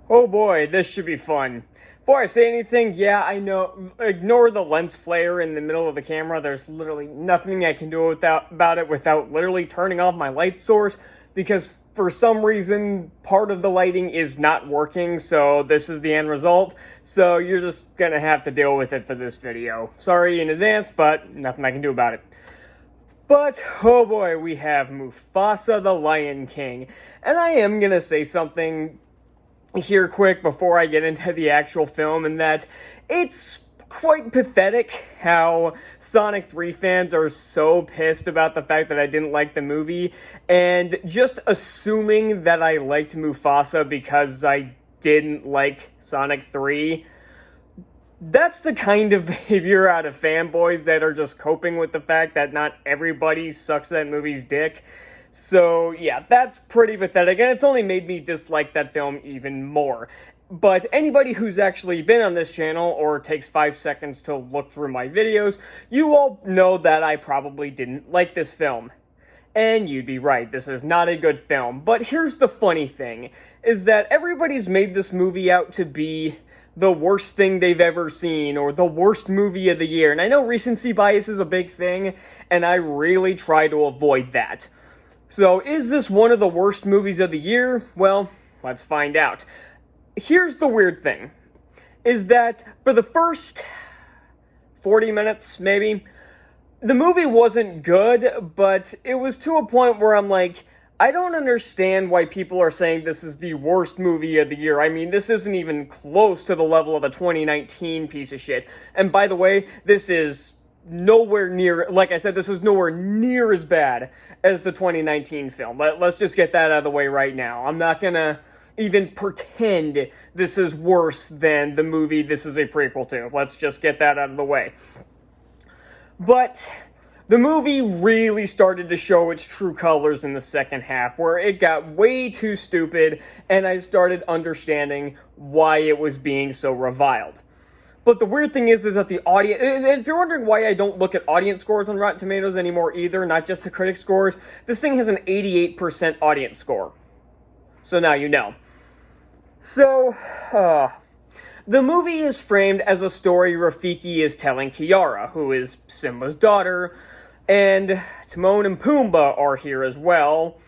Oh boy, this should be fun. Before I say anything, yeah, I know, ignore the lens flare in the middle of the camera. There's literally nothing I can do about it without literally turning off my light source, because for some reason, part of the lighting is not working, so this is the end result. So you're just gonna have to deal with it for this video. Sorry in advance, but nothing I can do about it. But, oh boy, we have Mufasa the Lion King. And I am gonna say something here quick before I get into the actual film, and that it's quite pathetic how Sonic 3 fans are so pissed about the fact that I didn't like the movie, and just assuming that I liked Mufasa because I didn't like Sonic 3. That's the kind of behavior out of fanboys that are just coping with the fact that not everybody sucks that movie's dick. So, yeah, that's pretty pathetic, and it's only made me dislike that film even more. But anybody who's actually been on this channel, or takes 5 seconds to look through my videos, you all know that I probably didn't like this film. And you'd be right, this is not a good film. But here's the funny thing, is that everybody's made this movie out to be the worst thing they've ever seen, or the worst movie of the year. And I know recency bias is a big thing, and I really try to avoid that. So, is this one of the worst movies of the year? Well, let's find out. Here's the weird thing, is that for the first 40 minutes, maybe, the movie wasn't good, but it was to a point where I'm like, I don't understand why people are saying this is the worst movie of the year. I mean, this isn't even close to the level of the 2019 piece of shit. And by the way, this is nowhere near, like I said, this is nowhere near as bad as the 2019 film. Let's just get that out of the way right now. I'm not gonna even pretend this is worse than the movie this is a prequel to. Let's just get that out of the way. But the movie really started to show its true colors in the second half, where it got way too stupid, and I started understanding why it was being so reviled. But the weird thing is that the audience, and if you're wondering why I don't look at audience scores on Rotten Tomatoes anymore either, not just the critic scores, this thing has an 88% audience score. So now you know. So, the movie is framed as a story Rafiki is telling Kiara, who is Simba's daughter, and Timon and Pumbaa are here as well,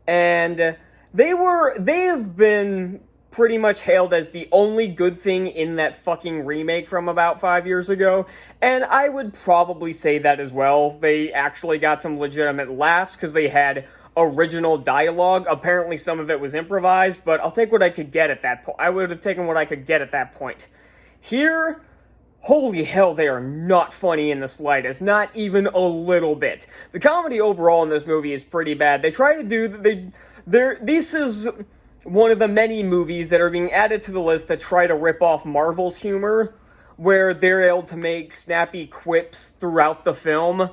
and they have been pretty much hailed as the only good thing in that fucking remake from about 5 years ago, and I would probably say that as well. They actually got some legitimate laughs because they had original dialogue. Apparently some of it was improvised, but I'll take what I could get at that point. I would have taken what I could get at that point. Here, holy hell, they are not funny in the slightest. Not even a little bit. The comedy overall in this movie is pretty bad. They try to do, this is one of the many movies that are being added to the list that try to rip off Marvel's humor, where they're able to make snappy quips throughout the film.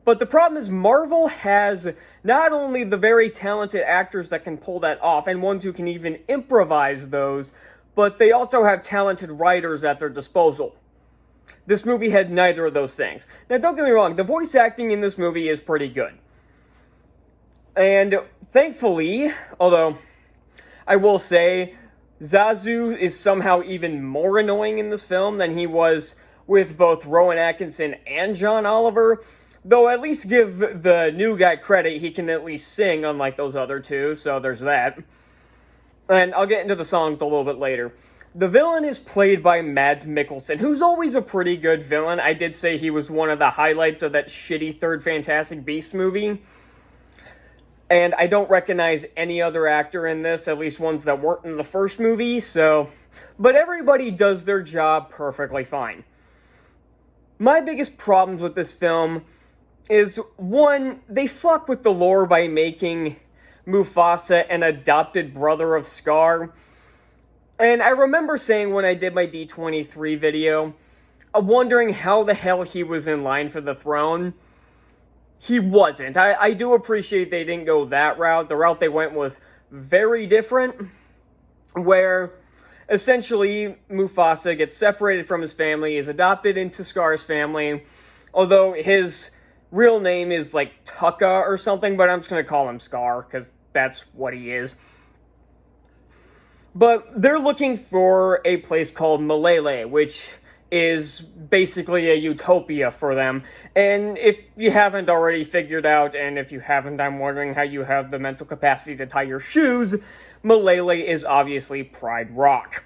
But the problem is Marvel has not only the very talented actors that can pull that off, and ones who can even improvise those, but they also have talented writers at their disposal. This movie had neither of those things. Now, don't get me wrong, the voice acting in this movie is pretty good. And thankfully, although I will say, Zazu is somehow even more annoying in this film than he was with both Rowan Atkinson and John Oliver. Though at least give the new guy credit, he can at least sing, unlike those other two, so there's that. And I'll get into the songs a little bit later. The villain is played by Mads Mikkelsen, who's always a pretty good villain. I did say he was one of the highlights of that shitty third Fantastic Beasts movie. And I don't recognize any other actor in this, at least ones that weren't in the first movie, so... But everybody does their job perfectly fine. My biggest problems with this film is, one, they fuck with the lore by making Mufasa an adopted brother of Scar. And I remember saying when I did my D23 video, wondering how the hell he was in line for the throne. He wasn't. I do appreciate they didn't go that route. The route they went was very different, where essentially Mufasa gets separated from his family, is adopted into Scar's family, although his real name is like Tucka or something, but I'm just going to call him Scar, because that's what he is. But they're looking for a place called Malele, which is basically a utopia for them. And if you haven't already figured out, and if you haven't, I'm wondering how you have the mental capacity to tie your shoes, Malele is obviously Pride Rock.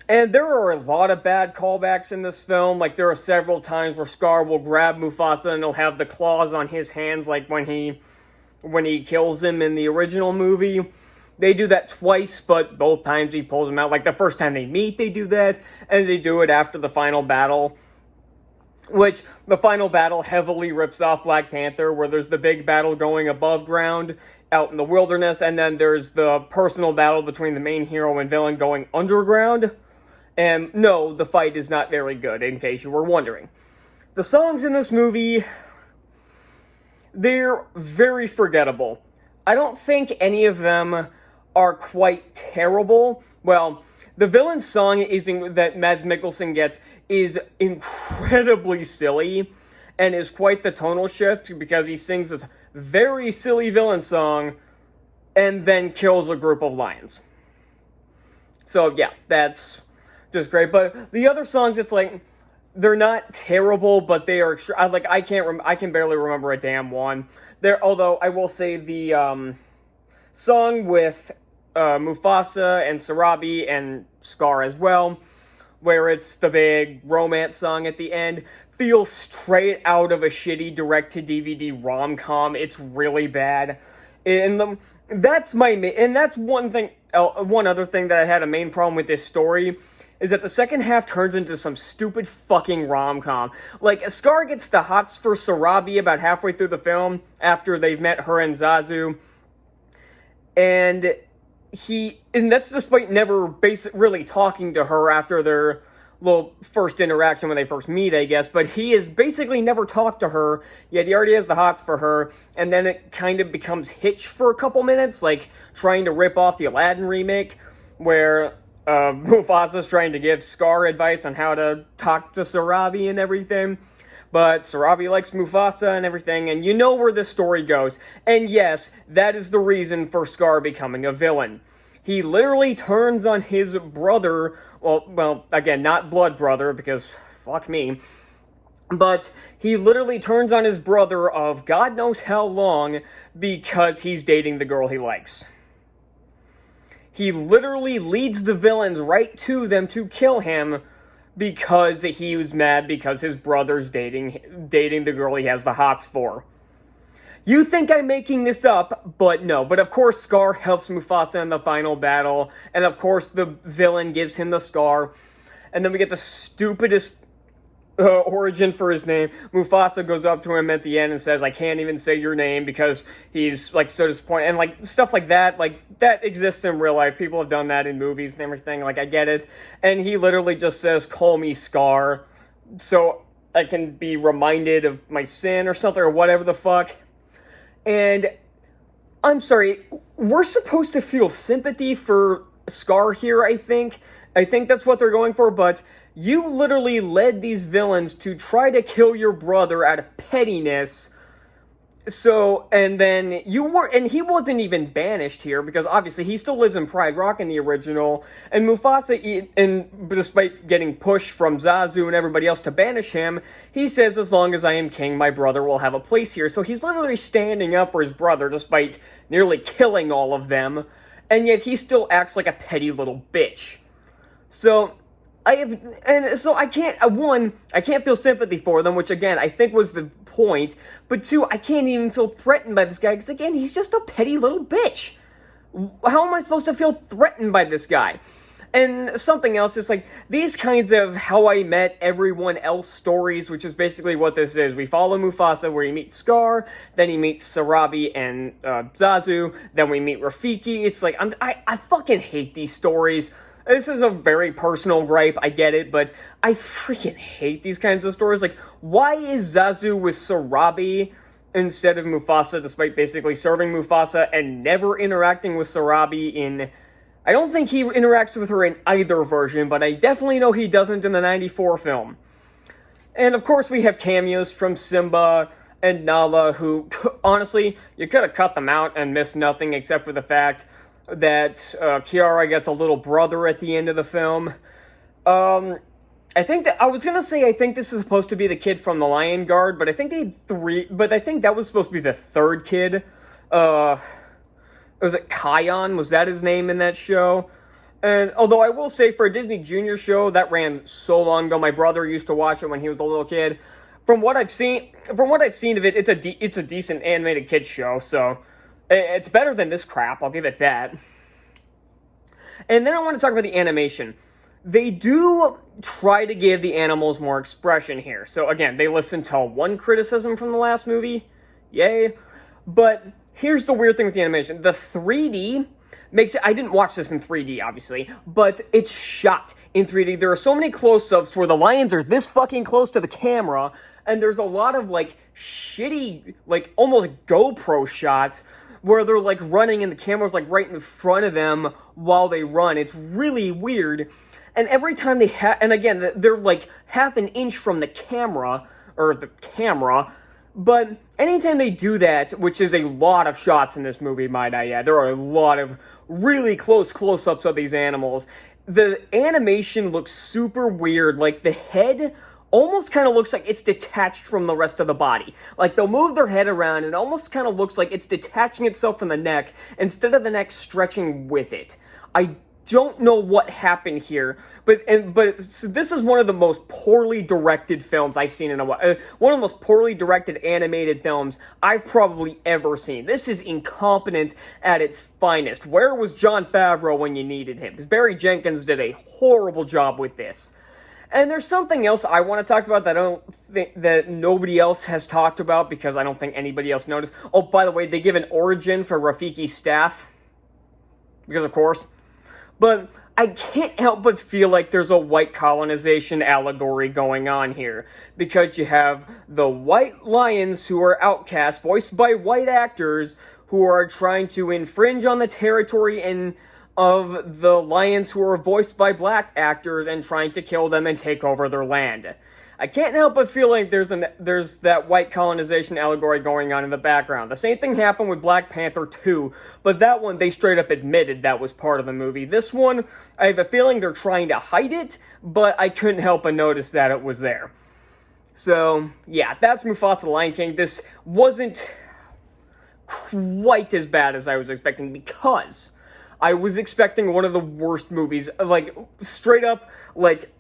And there are a lot of bad callbacks in this film. Like, there are several times where Scar will grab Mufasa and he'll have the claws on his hands, like when he kills him in the original movie. They do that twice, but both times he pulls them out. Like, the first time they meet, they do that, and they do it after the final battle. Which, the final battle heavily rips off Black Panther, where there's the big battle going above ground, out in the wilderness, and then there's the personal battle between the main hero and villain going underground. And no, the fight is not very good, in case you were wondering. The songs in this movie, they're very forgettable. I don't think any of them are quite terrible. Well, the villain song that Mads Mikkelsen gets is incredibly silly and is quite the tonal shift because he sings this very silly villain song and then kills a group of lions. So yeah, that's just great. But the other songs, it's like, they're not terrible, but they are I can barely remember a damn one. Although I will say the song with Mufasa and Sarabi and Scar as well, where it's the big romance song at the end, feels straight out of a shitty direct-to-DVD rom-com. It's really bad. And that's one thing. One other thing that I had a main problem with this story is that the second half turns into some stupid fucking rom-com. Like, Scar gets the hots for Sarabi about halfway through the film, after they've met her and Zazu. And that's despite never really talking to her after their little first interaction when they first meet, I guess. But he has basically never talked to her, yet he already has the hots for her. And then it kind of becomes Hitch for a couple minutes, like trying to rip off the Aladdin remake, where Mufasa's trying to give Scar advice on how to talk to Sarabi and everything. But Sarabi likes Mufasa and everything, and you know where this story goes. And yes, that is the reason for Scar becoming a villain. He literally turns on his brother, well, again, not blood brother, because fuck me, but he literally turns on his brother of God knows how long because he's dating the girl he likes. He literally leads the villains right to them to kill him because he was mad because his brother's dating the girl he has the hots for. You think I'm making this up, but no. But of course Scar helps Mufasa in the final battle, and of course the villain gives him the scar, and then we get the stupidest origin for his name. Mufasa goes up to him at the end and says, I can't even say your name, because he's like so disappointed, and like stuff like that exists in real life. People have done that in movies and everything, like I get it. And he literally just says, call me Scar, so I can be reminded of my sin or something, or whatever the fuck. And I'm sorry, we're supposed to feel sympathy for Scar here, I think. I think that's what they're going for, but you literally led these villains to try to kill your brother out of pettiness. So, and then he wasn't even banished here, because obviously he still lives in Pride Rock in the original, and Mufasa, and despite getting pushed from Zazu and everybody else to banish him, he says, as long as I am king, my brother will have a place here. So he's literally standing up for his brother, despite nearly killing all of them, and yet he still acts like a petty little bitch. So I can't feel sympathy for them, which again, I think was the point, but two, I can't even feel threatened by this guy, because again, he's just a petty little bitch. How am I supposed to feel threatened by this guy? And something else is like, these kinds of How I Met Everyone Else stories, which is basically what this is. We follow Mufasa where he meets Scar, then he meets Sarabi and Zazu, then we meet Rafiki. It's like, I fucking hate these stories. This is a very personal gripe, I get it, but I freaking hate these kinds of stories. Like, why is Zazu with Sarabi instead of Mufasa, despite basically serving Mufasa and never interacting with Sarabi in... I don't think he interacts with her in either version, but I definitely know he doesn't in the 94 film. And of course we have cameos from Simba and Nala, who, honestly, you could have cut them out and missed nothing except for the fact that Kiara gets a little brother at the end of the film. I think that I was gonna say I think this is supposed to be the kid from the Lion Guard, but I think they had three. But I think that was supposed to be the third kid. Was it Kion? Was that his name in that show? And although I will say for a Disney Junior show that ran so long ago, my brother used to watch it when he was a little kid. From what I've seen of it, it's a decent animated kids show. So it's better than this crap. I'll give it that. And then I want to talk about the animation. They do try to give the animals more expression here. So again, they listened to one criticism from the last movie. Yay. But here's the weird thing with the animation. The 3D makes it... I didn't watch this in 3D, obviously, but it's shot in 3D. There are so many close-ups where the lions are this fucking close to the camera, and there's a lot of, like, shitty, like, almost GoPro shots where they're, like, running and the camera's, like, right in front of them while they run. It's really weird. And every time they and again, they're, like, half an inch from the camera, but anytime they do that, which is a lot of shots in this movie, might I add, there are a lot of really close-ups of these animals. The animation looks super weird. Like, the head almost kind of looks like it's detached from the rest of the body. Like, they'll move their head around, and it almost kind of looks like it's detaching itself from the neck, instead of the neck stretching with it. I don't know what happened here, but so this is one of the most poorly directed films I've seen in a while. One of the most poorly directed animated films I've probably ever seen. This is incompetence at its finest. Where was Jon Favreau when you needed him? Because Barry Jenkins did a horrible job with this. And there's something else I want to talk about that I don't think that nobody else has talked about, because I don't think anybody else noticed. Oh, by the way, they give an origin for Rafiki's staff, because of course. But I can't help but feel like there's a white colonization allegory going on here. Because you have the white lions who are outcasts, voiced by white actors, who are trying to infringe on the territory of the lions who are voiced by black actors and trying to kill them and take over their land. I can't help but feel like there's that white colonization allegory going on in the background. The same thing happened with Black Panther 2, but that one, they straight up admitted that was part of the movie. This one, I have a feeling they're trying to hide it, but I couldn't help but notice that it was there. So, yeah, that's Mufasa the Lion King. This wasn't quite as bad as I was expecting, because I was expecting one of the worst movies, like, straight up, like,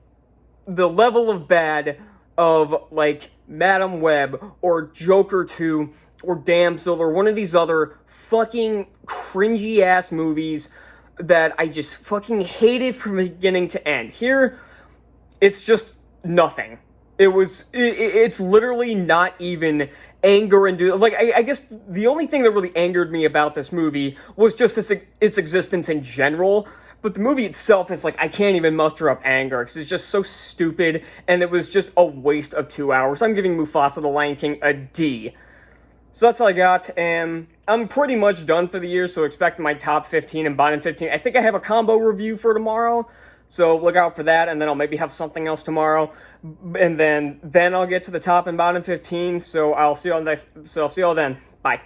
the level of bad of, like, Madam Web, or Joker 2, or Damsel, or one of these other fucking cringy-ass movies that I just fucking hated from beginning to end. Here, it's just nothing. It's literally not even anger and like, I guess the only thing that really angered me about this movie was just its existence in general. But the movie itself is like, I can't even muster up anger, because it's just so stupid, and it was just a waste of 2 hours. I'm giving Mufasa the Lion King a D. So that's all I got, and I'm pretty much done for the year, so expect my top 15 and bottom 15. I think I have a combo review for tomorrow, so look out for that, and then I'll maybe have something else tomorrow, and then I'll get to the top and bottom 15, so I'll see y'all then. Bye.